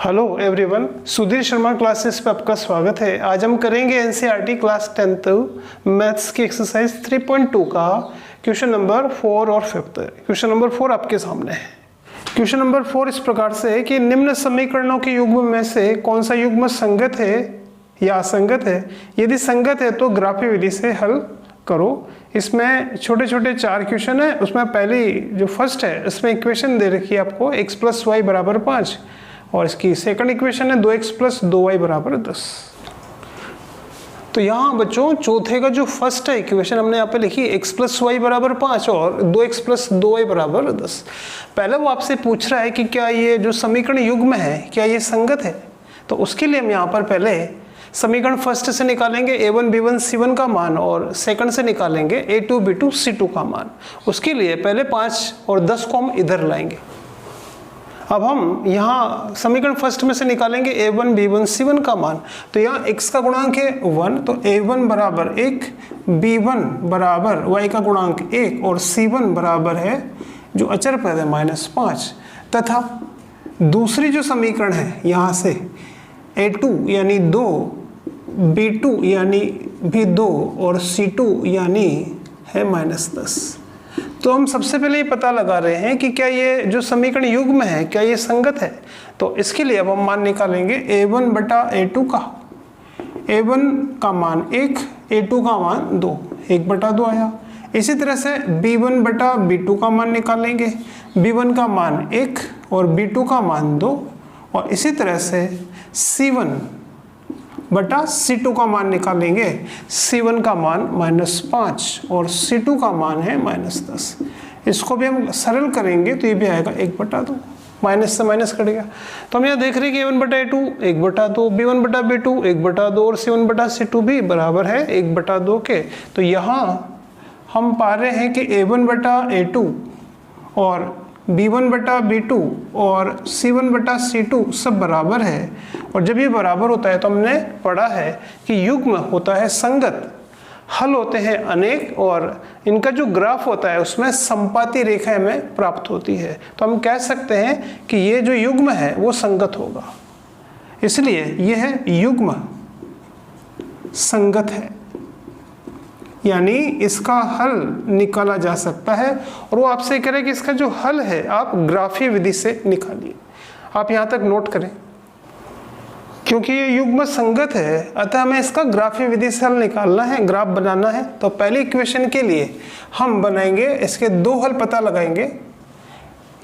Hello everyone, Sudhir Sharma classes पे आपका स्वागत है। आज हम करेंगे एनसीईआरटी क्लास 10th मैथ्स की एक्सरसाइज 3.2 का क्वेश्चन नंबर 4 और 5। क्वेश्चन नंबर 4 आपके सामने है। क्वेश्चन नंबर 4 इस प्रकार से है कि निम्न समीकरणों के युग्म में से कौन सा युग्म संगत है या असंगत है। यदि संगत है तो ग्राफी विधि से हल करो। इसमें छोटे छोटे 4 क्वेश्चन है। उसमें पहली जो फर्स्ट है इसमें इक्वेशन दे रखी है आपको x + y = 5 और इसकी सेकंड इक्वेशन है 2x + 2y = 10। तो यहाँ बच्चों चौथे का जो फर्स्ट है इक्वेशन हमने यहाँ पे लिखी x + y = 5 और 2x + 2y = 10। पहले वो आपसे पूछ रहा है कि क्या ये जो समीकरण युग्म है क्या ये संगत है। तो उसके लिए हम यहाँ पर पहले समीकरण फर्स्ट से निकालेंगे a1 b1 c1 का मान और सेकंड से निकालेंगे a2 b2 c2 का मान। उसके लिए पहले 5 और 10 को हम इधर लाएंगे। अब हम यहाँ समीकरण फर्स्ट में से निकालेंगे a1 b1 c1 का मान। तो यहाँ x का गुणांक है 1, तो a1 = 1, b1 = y का गुणांक 1 और c1 बराबर है जो अचर पद है -5। तथा दूसरी जो समीकरण है यहाँ से a2 यानी 2, b2 यानी भी 2 और c2 यानी है -10। तो हम सबसे पहले ये पता लगा रहे हैं कि क्या ये जो समीकरण युग्म है क्या ये संगत है। तो इसके लिए अब हम मान निकालेंगे a1 बटा a2 का। a1 का मान 1, a2 का मान 2, 1/2 आया। इसी तरह से b1 बटा b2 का मान निकालेंगे। b1 का मान 1 और b2 का मान 2 और इसी तरह से c1 बटा c2 का मान निकालेंगे। c1 का मान -5 और c2 का मान है -10। इसको भी हम सरल करेंगे तो ये भी आएगा 1/2, माइनस से माइनस कट गया। तो हम यहाँ देख रहे हैं कि a1 बटा a2 1/2, b1 बटा b2 1/2 और c1 बटा c2 भी बराबर है 1/2 के। तो यहाँ हम पा रहे हैं कि a1 बटा a2 और b1 बटा b2 और c1 बटा c2 सब बराबर है। और जब ये बराबर होता है तो हमने पढ़ा है कि युग्म होता है संगत, हल होते हैं अनेक और इनका जो ग्राफ होता है उसमें संपाती रेखाएं में प्राप्त होती है। तो हम कह सकते हैं कि ये जो युग्म है वो संगत होगा, इसलिए यह है युग्म संगत है, यानी इसका हल निकाला जा सकता है। और वो आपसे कह रहे हैं कि इसका जो हल है आप ग्राफीय विधि से निकालिए। आप यहाँ तक नोट करें, क्योंकि ये युग्म संगत है अतः हमें इसका ग्राफीय विधि से हल निकालना है, ग्राफ बनाना है। तो पहली इक्वेशन के लिए हम बनाएंगे, इसके 2 हल पता लगाएंगे।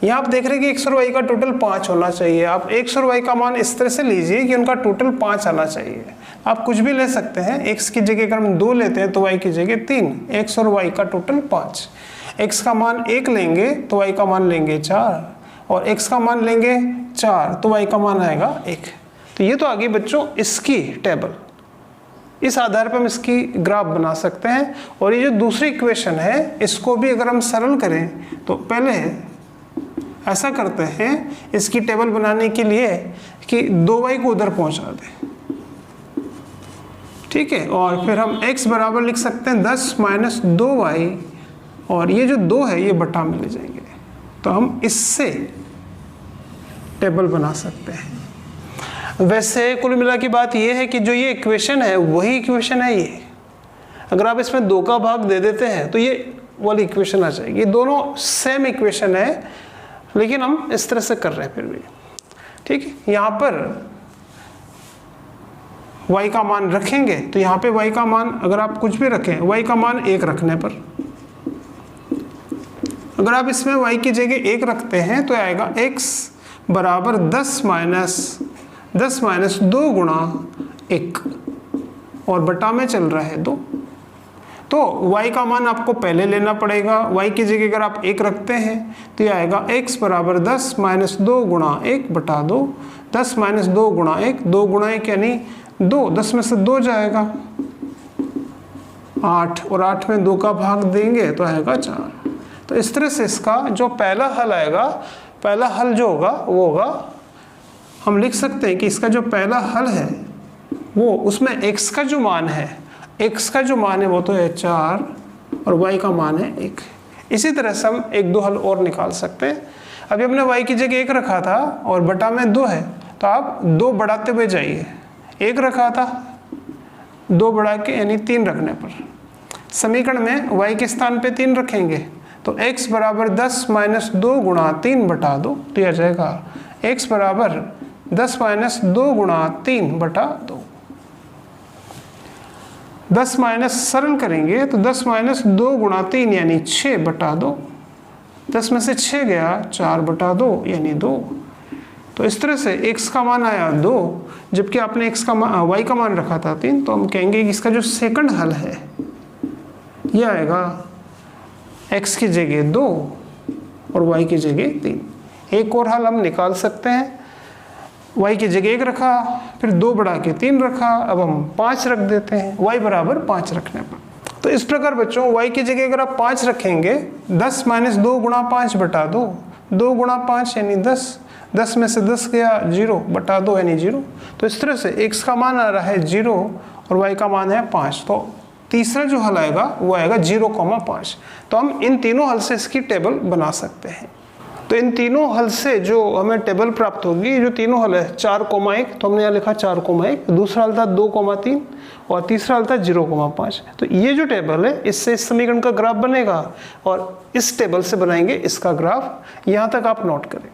यहाँ आप देख रहे हैं कि x और y का टोटल 5 होना चाहिए। आप x और y का मान इस तरह से लीजिए कि उनका टोटल 5 आना चाहिए। आप कुछ भी ले सकते हैं, x की जगह अगर हम 2 लेते हैं तो y की जगह 3, x और y का टोटल 5। x का मान 1 लेंगे तो y का मान लेंगे 4 और x का मान लेंगे 4 तो y का मान आएगा 1। तो ये तो आगे बच्चों इसकी टेबल, इस आधार पर हम इसकी ग्राफ बना सकते हैं। और ये जो दूसरी इक्वेशन है इसको भी अगर हम सरल करें तो पहले ऐसा करते हैं इसकी टेबल बनाने के लिए कि 2y को उधर पहुंचा दें, ठीक है। और फिर हम x बराबर लिख सकते हैं 10 - 2y और ये जो 2 है ये बटा में ले जाएंगे। तो हम इससे टेबल बना सकते हैं। वैसे कुल मिला की बात ये है कि जो ये इक्वेशन है वही इक्वेशन है ये। अगर आप इसमें 2 का भाग दे देते हैं तो ये वाली इक्वेशन आ जाएगी। दोनों सेम इक्वेशन है लेकिन हम इस तरह से कर रहे हैं फिर भी, ठीक है। यहाँ पर y का मान रखेंगे तो यहाँ पे y का मान अगर आप कुछ भी रखें, y का मान 1 रखने पर अगर आप इसमें y की जगह 1 रखते हैं तो आएगा x बराबर 10 - 2 गुणा 1 और बटा में चल रहा है 2। तो y का मान आपको पहले लेना पड़ेगा। y की जगह अगर आप 1 रखते हैं तो ये आएगा x बराबर 10 - 2 गुणा 1/2। 10 - 2 गुणा 1, 2 गुणा 1 यानी 2, 10 में से 2 जाएगा 8 और 8 में 2 का भाग देंगे तो आएगा 4। तो इस तरह से इसका जो पहला हल आएगा, पहला हल जो होगा वो होगा, हम लिख सकते हैं कि इसका जो पहला हल है वो उसमें x का जो मान है, x का जो मान है वो तो है 4 और y का मान है 1। इसी तरह से हम 1-2 हल और निकाल सकते हैं। अभी हमने y की जगह 1 रखा था और बटा में 2 है, तो आप 2 बढ़ाते हुए जाइए, 1 रखा था, 2 बढ़ा के यानी 3 रखने पर समीकरण में y के स्थान पे 3 रखेंगे तो x बराबर 10 माइनस 2 गुणा 3 बटा 2 तो यह जाएगा x बराबर 10 माइनस 2 गुणा 3 बटा 2। 10 माइनस सरल करेंगे तो 10 माइनस 2 गुणा 3 यानी 6 बटा 2। 10 में से 6 गया 4 बटा 2 यानी 2। तो इस तरह से x का मान आया 2, जबकि आपने y का मान रखा था 3। तो हम कहेंगे कि इसका जो सेकंड हल है यह आएगा x की जगह 2 और y की जगह 3। एक और हल हम निकाल सकते हैं, y की जगह 1 रखा, फिर 2 बढ़ा के 3 रखा, अब हम 5 रख देते हैं y बराबर 5 रखने पर। तो इस प्रकार बच्चों y की जगह अगर आप 5 रखेंगे 10 माइनस 2 गुणा 5 बटा 2, 2 गुणा 5 यानी 10, 10 में से 10 गया 0 बटा 2 यानी 0। तो इस तरह से x का मान आ रहा है 0 और y का मान है 5। तो तीसरा जो हल आएगा वो आएगा 0,5। तो हम इन तीनों हल से इसकी टेबल बना सकते हैं। तो इन तीनों हल से जो हमें टेबल प्राप्त होगी, जो तीनों हल है 4,1 तो हमने यहाँ लिखा 4,1, दूसरा हल था 2,3 और तीसरा हल था 0,5। तो ये जो टेबल है इससे इस समीकरण का ग्राफ बनेगा और इस टेबल से बनाएंगे इसका ग्राफ। यहाँ तक आप नोट करें।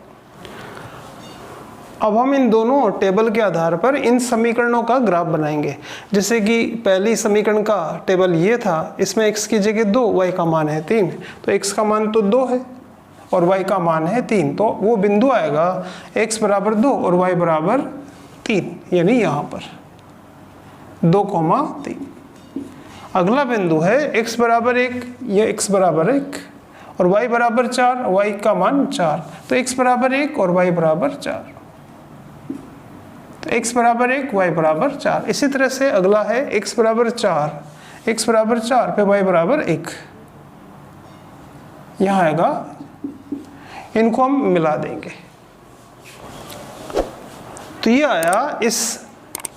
अब हम इन दोनों टेबल के आधार पर इन समीकरणों का ग्राफ बनाएंगे। जैसे कि पहली समीकरण का टेबल ये था, इसमें x की जगह 2, y का मान है 3, तो x का मान तो 2 है और y का मान है 3। तो वो बिंदु आएगा x बराबर 2 और y बराबर 3, यानी यहाँ पर 2,3। अगला बिंदु है x बराबर 1, ये x बराबर 1 और y बराबर 4, y का मान 4, तो x बराबर 1 और y बराबर 4। तो x बराबर 1, y बराबर 4। इसी तरह से अगला है x बराबर 4, x बराबर 4 पे y बराबर 1, यहाँ आएगा, इनको हम मिला देंगे। तो ये आया इस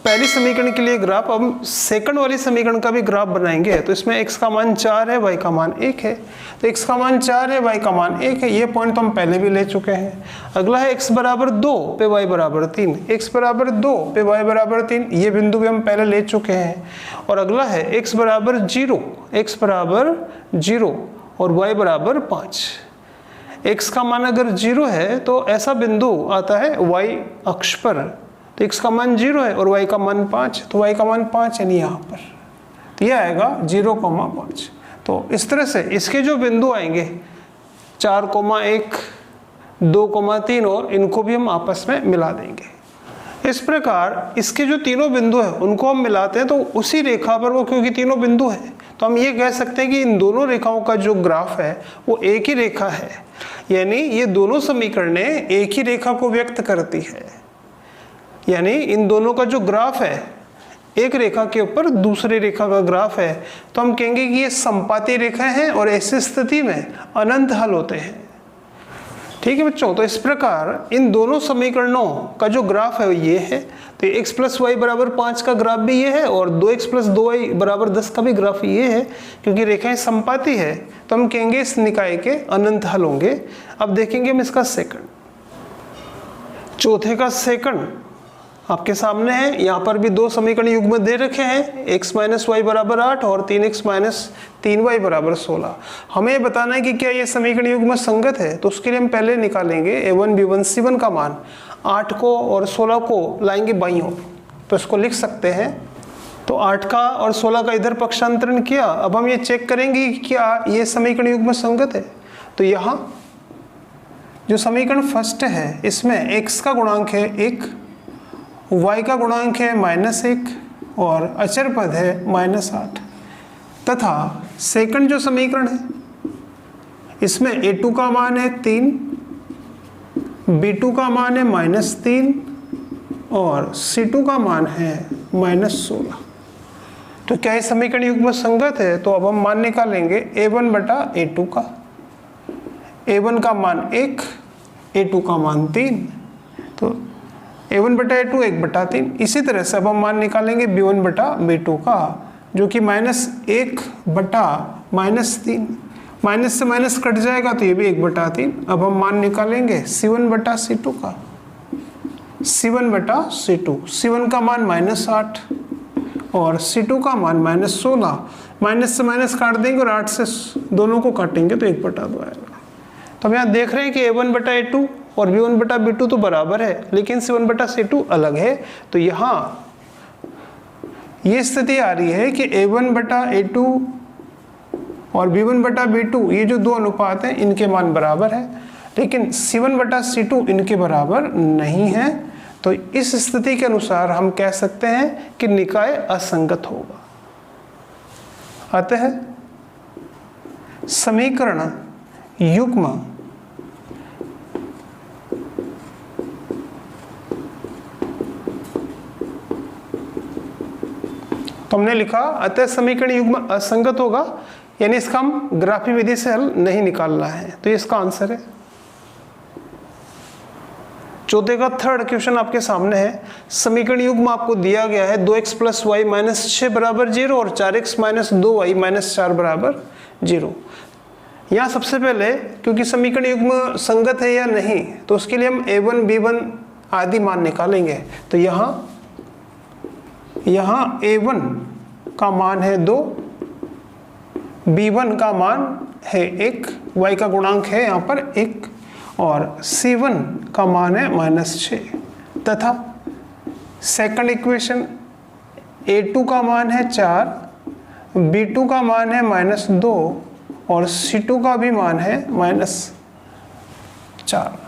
पहली समीकरण के लिए ग्राफ। अब सेकंड वाली समीकरण का भी ग्राफ बनाएंगे। तो इसमें x का मान 4 है, y का मान 1 है। तो x का मान 4 है, y का मान 1 है, ये पॉइंट तो हम पहले भी ले चुके हैं। अगला है x बराबर 2 पे y बराबर 3, x बराबर 2 पे y बराबर 3, ये बिंदु भी हम पहले ले चुके हैं। और अगला है x बराबर 0, x बराबर 0 और y बराबर 5। x का मान अगर 0 है तो ऐसा बिंदु आता है y अक्ष पर, तो x का मान 0 है और y का मान 5, तो y का मान 5 यानी यहाँ पर, तो यह आएगा 0,5। तो इस तरह से इसके जो बिंदु आएंगे 4,1, 2,3 और इनको भी हम आपस में मिला देंगे। इस प्रकार इसके जो तीनों बिंदु हैं उनको हम मिलाते हैं तो उसी रेखा पर वो, क्योंकि तीनों बिंदु हैं तो हम ये कह सकते हैं कि इन दोनों रेखाओं का जो ग्राफ है वो एक ही रेखा है, यानी ये दोनों समीकरणें एक ही रेखा को व्यक्त करती है। यानी इन दोनों का जो ग्राफ है एक रेखा के ऊपर दूसरी रेखा का ग्राफ है, तो हम कहेंगे कि ये समपाती रेखाएं हैं और ऐसी स्थिति में अनंत हल होते हैं। ठीक है बच्चों, तो इस प्रकार इन दोनों समीकरणों का जो ग्राफ है वो ये है। तो x प्लस वाई बराबर 5 का ग्राफ भी ये है और 2x प्लस 2y बराबर 10 का भी ग्राफ ये है। क्योंकि रेखाएं समपाती है तो हम कहेंगे इस निकाय के अनंत हल होंगे। अब देखेंगे हम इसका सेकंड, चौथे का सेकंड आपके सामने है। यहाँ पर भी दो समीकरण युग्म दे रखे हैं, x माइनस वाई बराबर 8 और 3x माइनस 3y बराबर 16। हमें बताना है कि क्या ये समीकरण युग्म संगत है, तो उसके लिए हम पहले निकालेंगे a1 b1 c1 का मान। 8 को और 16 को लाएंगे बाईं ओर, तो इसको लिख सकते हैं। तो 8 का और 16 का इधर पक्षांतरण किया। अब हम ये चेक करेंगे कि क्या ये समीकरण युग्म संगत है। तो यहाँ जो समीकरण फर्स्ट है इसमें x का गुणांक है 1, y का गुणांक है -1 और अचर पद है -8, तथा सेकंड जो समीकरण है इसमें a2 का मान है 3, b2 का मान है -3 और c2 का मान है -16। तो क्या ये समीकरण युग्म संगत है? तो अब हम मान निकालेंगे a1 बटा a2 का। a1 का मान 1, a2 का मान 3, तो a1 बटा a2 1 बटा 3। इसी तरह से अब हम मान निकालेंगे b1 बटा b2 का, जो कि -1 बटा -3, माइनस से माइनस कट जाएगा तो ये भी 1 बटा 3। अब हम मान निकालेंगे c1 बटा c2 का, C1 बटा C2। C1 का मान -8 और C2 का मान -16। माइनस से माइनस काट देंगे और 8 से दोनों को काटेंगे तो 1/2 आएगा। तो हम यहाँ देख रहे हैं कि A1 बटा A2 और B1 बटा B2 तो बराबर है, लेकिन C1 बटा C2 अलग है। तो यहाँ ये स्थिति आ रही है कि A1 बटा A2 और B1 बटा B2 ये जो दो अनुपात हैं इनके मान बराबर है, लेकिन C1 बटा C2 इनके बराबर नहीं है। तो इस स्थिति के अनुसार हम कह सकते हैं कि निकाय असंगत होगा। अतः समीकरण युग्म तो हमने लिखा अतः समीकरण युग्म असंगत होगा, यानी इसका हम ग्राफी विधि से हल नहीं निकालना है। तो ये इसका आंसर है। चौथे का थर्ड क्वेश्चन आपके सामने है। समीकरण युग्म आपको दिया गया है 2x + y - 6 बराबर 0 और 4x - 2y - 4 बराबर 0। यहाँ सबसे पहले क्योंकि समीकरण युग्म संगत है या नहीं, तो उसके लिए हम a1 b1 आदि मान निकालेंगे। तो यहाँ a1 का मान है 2, b1 का मान है 1, y का गुणांक है यहाँ पर 1 और C1 का मान है -6 तथा सेकंड इक्वेशन A2 का मान है 4, B2 का मान है -2 और C2 का भी मान है -4।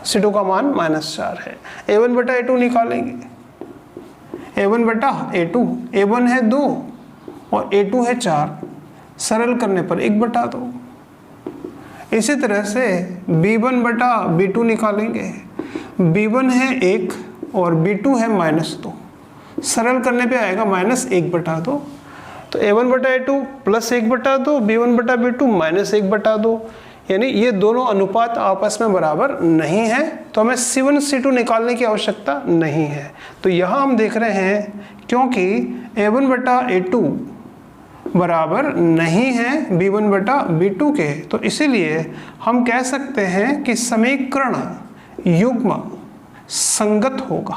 C2 का मान -4 है। A1 बटा A2 निकालेंगे। A1 बटा A2, A1 है 2 और A2 है 4, सरल करने पर 1/2। इसी तरह से B1 बटा B2 निकालेंगे। B1 है 1 और B2 है -2, सरल करने पे आएगा -1/2। तो A1 बटा A2 +1/2, B1 बटा B2 -1/2, यानी ये दोनों अनुपात आपस में बराबर नहीं है। तो हमें C1 C2 निकालने की आवश्यकता नहीं है। तो यहाँ हम देख रहे हैं क्योंकि A1 बटा A2 बराबर नहीं है B1 बटा B2 के, तो इसीलिए हम कह सकते हैं कि समीकरण युग्म संगत होगा।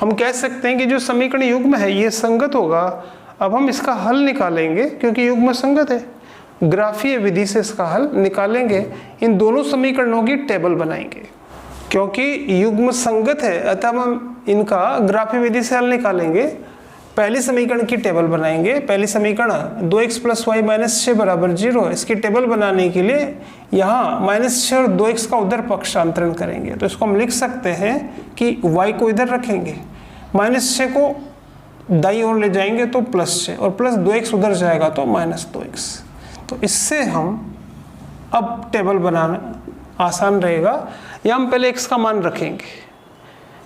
हम कह सकते हैं कि जो समीकरण युग्म है ये संगत होगा। अब हम इसका हल निकालेंगे क्योंकि युग्म संगत है। ग्राफीय विधि से इसका हल निकालेंगे। इन दोनों समीकरणों की टेबल बनाएंगे। क्योंकि युग्म संगत है अतः हम इनका ग्राफीय विधि से हल निकालेंगे। पहले समीकरण की टेबल बनाएंगे। पहली समीकरण 2x + y - 6 बराबर 0, इसकी टेबल बनाने के लिए यहाँ -6 और 2x का उधर पक्षांतरण करेंगे। तो इसको हम लिख सकते हैं कि y को इधर रखेंगे, -6 को दाईं ओर ले जाएंगे तो +6 और +2x उधर जाएगा तो -2x। तो इससे हम अब टेबल बनाना आसान रहेगा। या हम पहले x का मान रखेंगे,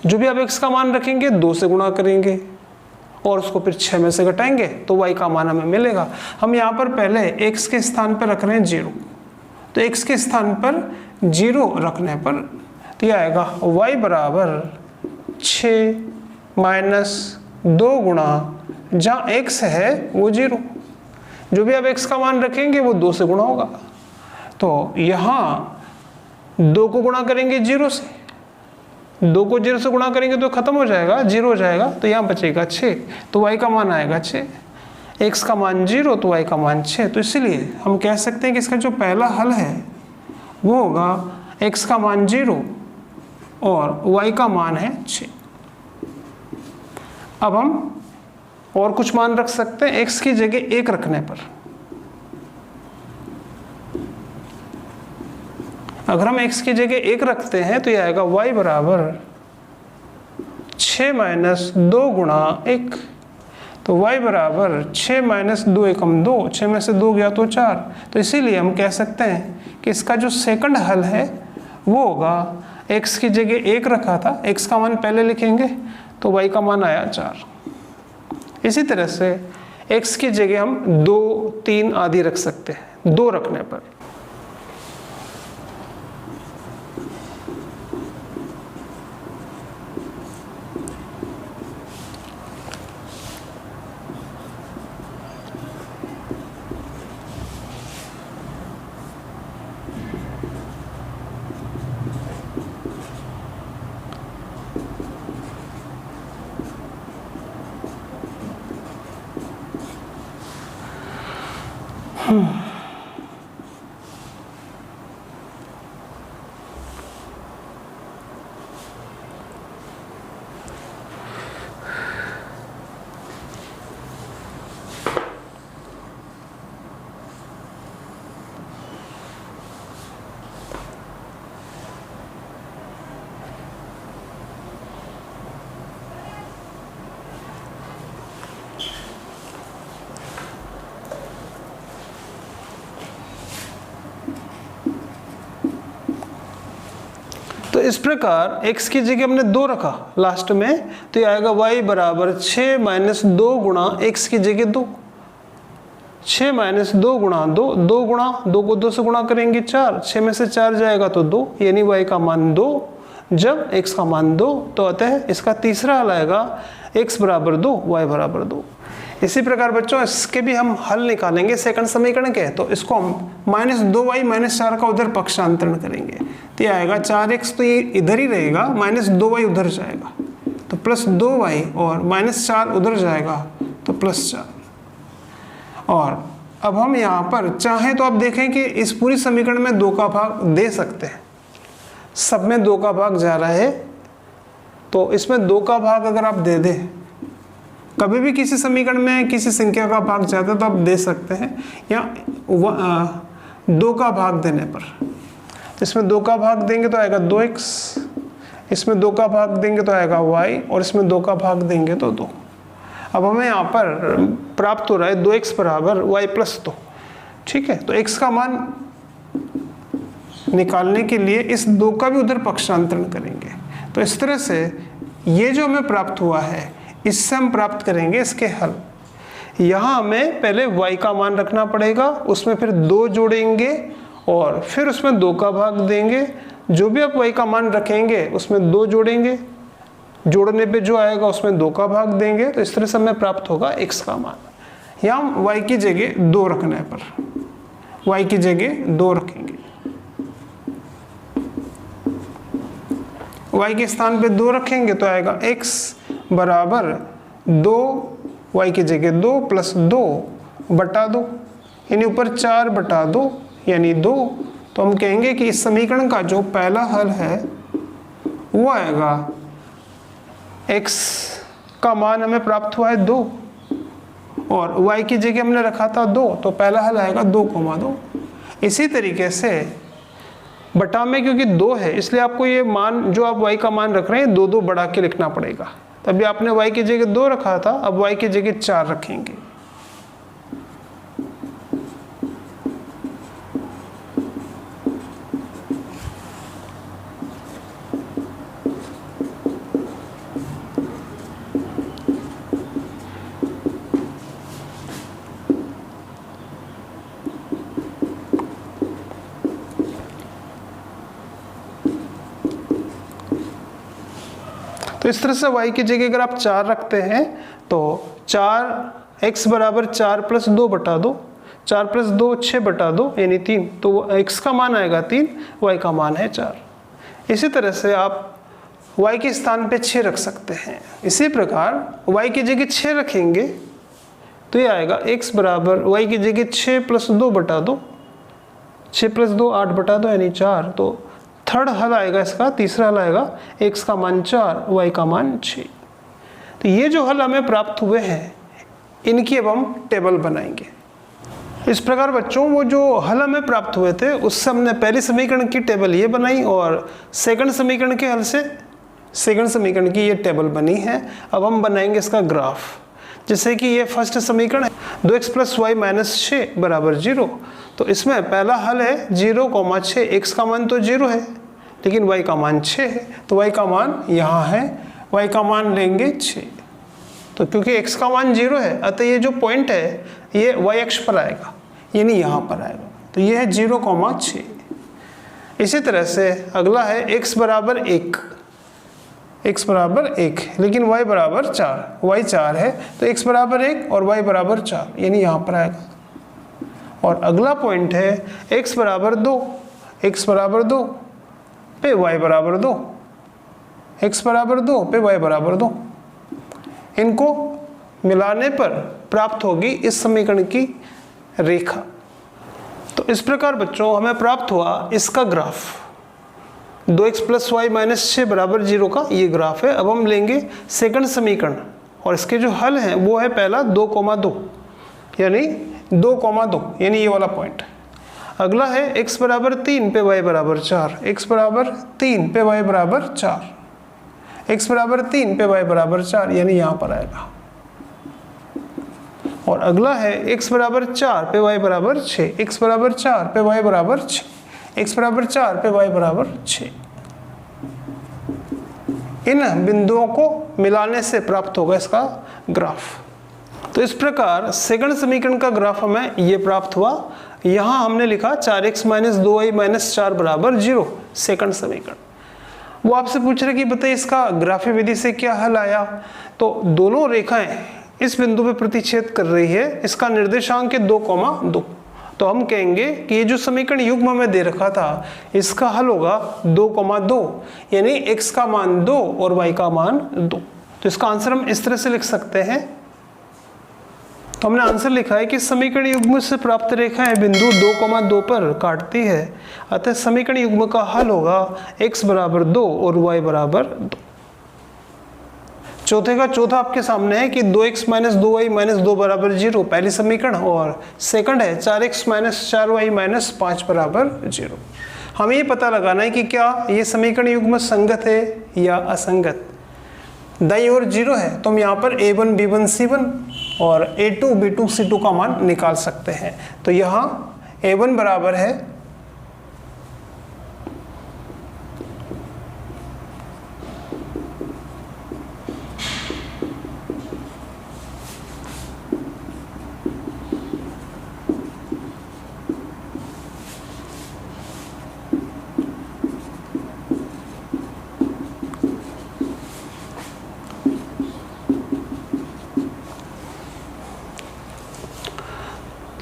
जो भी आप x का मान रखेंगे 2 से गुणा करेंगे और उसको फिर 6 में से घटाएंगे तो y का मान हमें मिलेगा। हम यहाँ पर पहले x के स्थान पर रख रहे हैं 0, तो x के स्थान पर 0 रखने पर तो यह आएगा y बराबर 6 - 2 गुणा जहाँ x है वो 0, जो भी आप x का मान रखेंगे वो 2 से गुणा होगा। तो यहाँ 2 को गुणा करेंगे 0 से, 2 को 0 से गुणा करेंगे तो खत्म हो जाएगा, 0 हो जाएगा। तो यहाँ बचेगा 6, तो y का मान आएगा 6। x का मान 0 तो y का मान 6। तो इसीलिए हम कह सकते हैं कि इसका जो पहला हल है वो होगा x का मान 0 और y का मान है 6। अब हम और कुछ मान रख सकते हैं x की जगह 1 रखने पर। अगर हम x की जगह 1 रखते हैं तो यह आएगा y बराबर 6 - 2 गुणा 1। तो y बराबर 6 - 2 एकम 2, 6 में से 2 गया तो 4। तो इसीलिए हम कह सकते हैं कि इसका जो सेकंड हल है वो होगा, x की जगह 1 रखा था, x का मान पहले लिखेंगे तो y का मान आया 4। इसी तरह से x की जगह हम 2, 3 आदि रख सकते हैं 2 रखने पर। तो इस प्रकार x की जगह हमने 2 रखा लास्ट में, तो ये आएगा y बराबर 6 माइनस 2 गुणा x की जगह 2, 6 माइनस 2 गुणा 2, 2 गुणा 2 को 2 से गुणा करेंगे 4, 6 में से 4 जाएगा तो 2, यानी y का मान 2। जब x का मान 2 तो अतः इसका तीसरा हल आएगा x बराबर 2, y बराबर 2। इसी प्रकार बच्चों इसके भी हम हल निकालेंगे सेकंड समीकरण के, तो इसको हम माइनस 2y माइनस 4 का उधर पक्षांतरण करेंगे, तो ये आएगा 4x, तो ये इधर ही रहेगा, माइनस 2y उधर जाएगा तो प्लस 2y, और माइनस 4 उधर जाएगा तो प्लस 4। और अब हम यहाँ पर चाहें तो आप देखें कि इस पूरी समीकरण में 2 का भाग दे सकते हैं, सब में 2 का भाग जा रहा है, तो इसमें 2 का भाग अगर आप दे दें, कभी भी किसी समीकरण में किसी संख्या का भाग जाता है तो आप दे सकते हैं, या 2 का भाग देने पर, इसमें 2 का भाग देंगे तो आएगा 2x, इसमें 2 का भाग देंगे तो आएगा y, और इसमें 2 का भाग देंगे तो 2। अब हमें यहाँ पर प्राप्त हो रहा है 2x बराबर y प्लस 2, ठीक है। तो x का मान निकालने के लिए इस 2 का भी उधर पक्षांतरण करेंगे, तो इस तरह से ये जो हमें प्राप्त हुआ है इससे हम प्राप्त करेंगे इसके हल। यहाँ हमें पहले y का मान रखना पड़ेगा, उसमें फिर 2 जोड़ेंगे और फिर उसमें 2 का भाग देंगे, जो भी आप y का मान रखेंगे उसमें 2 जोड़ेंगे, जोड़ने पे जो आएगा उसमें 2 का भाग देंगे, तो इस तरह से हमें प्राप्त होगा x का मान। यहाँ हम y की जगह 2 रखने पर y की जगह 2 रखेंगे, y के स्थान पे 2 रखेंगे तो आएगा x बराबर 2, y की जगह 2 प्लस 2 बटा 2, यानी ऊपर 4 बटा 2 यानी 2। तो हम कहेंगे कि इस समीकरण का जो पहला हल है वो आएगा, x का मान हमें प्राप्त हुआ है 2 और y की जगह हमने रखा था 2, तो पहला हल आएगा 2,2। इसी तरीके से बटा में क्योंकि 2 है इसलिए आपको ये मान जो आप y का मान रख रहे हैं 2 बढ़ा के लिखना पड़ेगा। तभी आपने y की जगह 2 रखा था, अब y की जगह 4 रखेंगे। तो इस तरह से y की जगह अगर आप 4 रखते हैं तो 4x बराबर 4 प्लस 2 बटा 2, 4 प्लस 2 6 बटा 2 यानी 3, तो x का मान आएगा 3, y का मान है 4। इसी तरह से आप y के स्थान पे 6 रख सकते हैं। इसी प्रकार y की जगह 6 रखेंगे तो ये आएगा x बराबर y की जगह 6 प्लस 2 बटा 2, 6 प्लस 2 8 बटा 2 यानी 4। तो थर्ड हल आएगा इसका, तीसरा हल आएगा x का मान 4, y का मान 6। तो ये जो हल हमें प्राप्त हुए हैं इनकी अब हम टेबल बनाएंगे। इस प्रकार बच्चों वो जो हल हमें प्राप्त हुए थे उससे हमने पहली समीकरण की टेबल ये बनाई और सेकंड समीकरण के हल से सेकंड समीकरण की ये टेबल बनी है। अब हम बनाएंगे इसका ग्राफ। जैसे कि ये फर्स्ट समीकरण है 2x प्लस वाई माइनस 6 बराबर 0, तो इसमें पहला हल है 0,6, x का मान तो 0 है लेकिन y का मान 6 है, तो y का मान यहाँ है, y का मान लेंगे 6। तो क्योंकि x का मान 0 है अतः ये जो पॉइंट है ये y अक्ष पर आएगा यानी यहाँ पर आएगा, तो ये है 0,6। इसी तरह से अगला है x बराबर 1, x बराबर 1 लेकिन y बराबर 4, y 4 है तो x बराबर 1 और y बराबर 4 यानी यहाँ पर आएगा। और अगला पॉइंट है x बराबर 2, x बराबर 2 पे y बराबर 2, x बराबर 2 पे y बराबर 2, इनको मिलाने पर प्राप्त होगी इस समीकरण की रेखा। तो इस प्रकार बच्चों हमें प्राप्त हुआ इसका graph 2x plus Y minus 6 बराबर 0 का ये ग्राफ है। अब हम लेंगे सेकंड समीकरण और इसके जो हल हैं वो है पहला 2,2 यानी 2,2 यानी ये वाला पॉइंट। अगला है x बराबर 3 पे y बराबर 4, x बराबर 3 पे y बराबर 4, x बराबर 3 पे y बराबर 4 यानी यहाँ पर आएगा। और अगला है x बराबर 4 पे y बराबर 6, x बराबर 4 पे y बराबर 6, x बराबर 4 पे y बराबर 6। इन बिंदुओं को मिलाने से प्राप्त होगा इसका ग्राफ। तो इस प्रकार सेकंड समीकरण का ग्राफ हमें ये प्राप्त हुआ। यहाँ हमने लिखा 4x - 2y - 4 बराबर 0, सेकंड समीकरण। वो आपसे पूछ रहे कि बताइए इसका ग्राफी विधि से क्या हल आया। तो दोनों रेखाएं इस बिंदु पे प्रतिच्छेद कर रही है, इसका निर्देशांक है 2,2। तो हम कहेंगे कि ये जो समीकरण युग्म में दे रखा था इसका हल होगा 2,2, यानी x का मान 2 और y का मान 2। तो इसका आंसर हम इस तरह से लिख सकते हैं। तो हमने आंसर लिखा है कि समीकरण युग्म से प्राप्त रेखाएं बिंदु 2,2 पर काटती है, अतः समीकरण युग्म का हल होगा x बराबर 2 और y बराबर 2। चौथे का चौथा आपके सामने है कि 2x - 2y - 2 बराबर 0, पहली समीकरण, और सेकंड है 4x - 4y - 5 बराबर 0। हमें ये पता लगाना है कि क्या ये समीकरण युग्म संगत है या असंगत। दाईं ओर 0 है तो हम यहाँ पर a1 b1 c1 और a2 b2 c2 का मान निकाल सकते हैं। तो यहाँ a1 बराबर है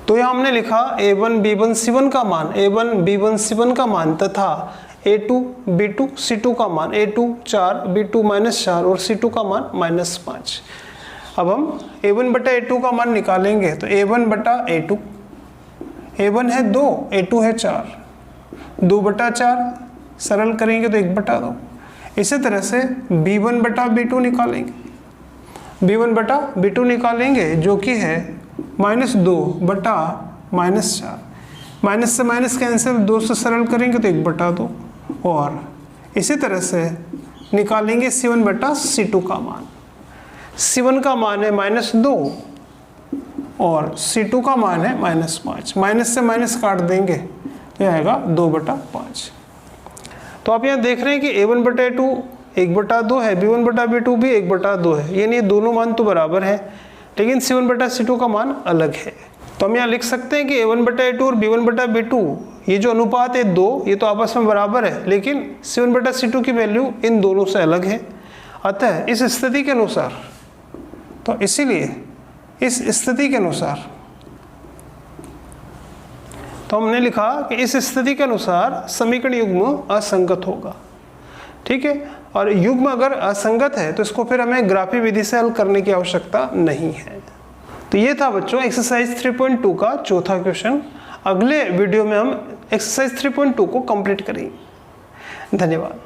तो यहाँ हमने लिखा a1 b1 c1 का मान, a1 b1 c1 का मान तथा a2 b2 c2 का मान, a2 4 b2 -4 और c2 का मान -5। अब हम a1 बटा a2 का मान निकालेंगे। तो a1 बटा a2, a1 है 2, a2 है 4, 2 बटा 4 सरल करेंगे तो 1 बटा 2। इसी तरह से b1 बटा b2 निकालेंगे, b1 बटा b2 निकालेंगे जो कि है -2 बटा -4, माइनस से माइनस कैंसिल, 2 से सरल करेंगे तो 1 बटा 2। और इसी तरह से निकालेंगे c1 बटा c2 का मान। c1 का मान है -2 और c2 का मान है -5, माइनस से माइनस काट देंगे तो आएगा 2 बटा 5। तो आप यहाँ देख रहे हैं कि a1 बटा a2 1 बटा 2 है, b1 बटा b2 भी 1 बटा 2 है, यानी ये दोनों मान तो बराबर हैं, लेकिन c1 बटा c2 का मान अलग है। तो हम यहाँ लिख सकते हैं कि a1 बटा a2 और b1 बटा b2 ये जो अनुपात है 2, ये तो आपस में बराबर है, लेकिन c1 बटा c2 की वैल्यू इन दोनों से अलग है। अतः इस स्थिति के अनुसार, तो इसीलिए इस स्थिति के अनुसार, तो हमने लिखा कि इस स्थिति के अनुसार समीकरण युग्म असंगत होगा। ठीक है, और युग्म अगर असंगत है तो इसको फिर हमें ग्राफी विधि से हल करने की आवश्यकता नहीं है। तो ये था बच्चों एक्सरसाइज 3.2 का चौथा क्वेश्चन। अगले वीडियो में हम एक्सरसाइज 3.2 को कंप्लीट करेंगे। धन्यवाद।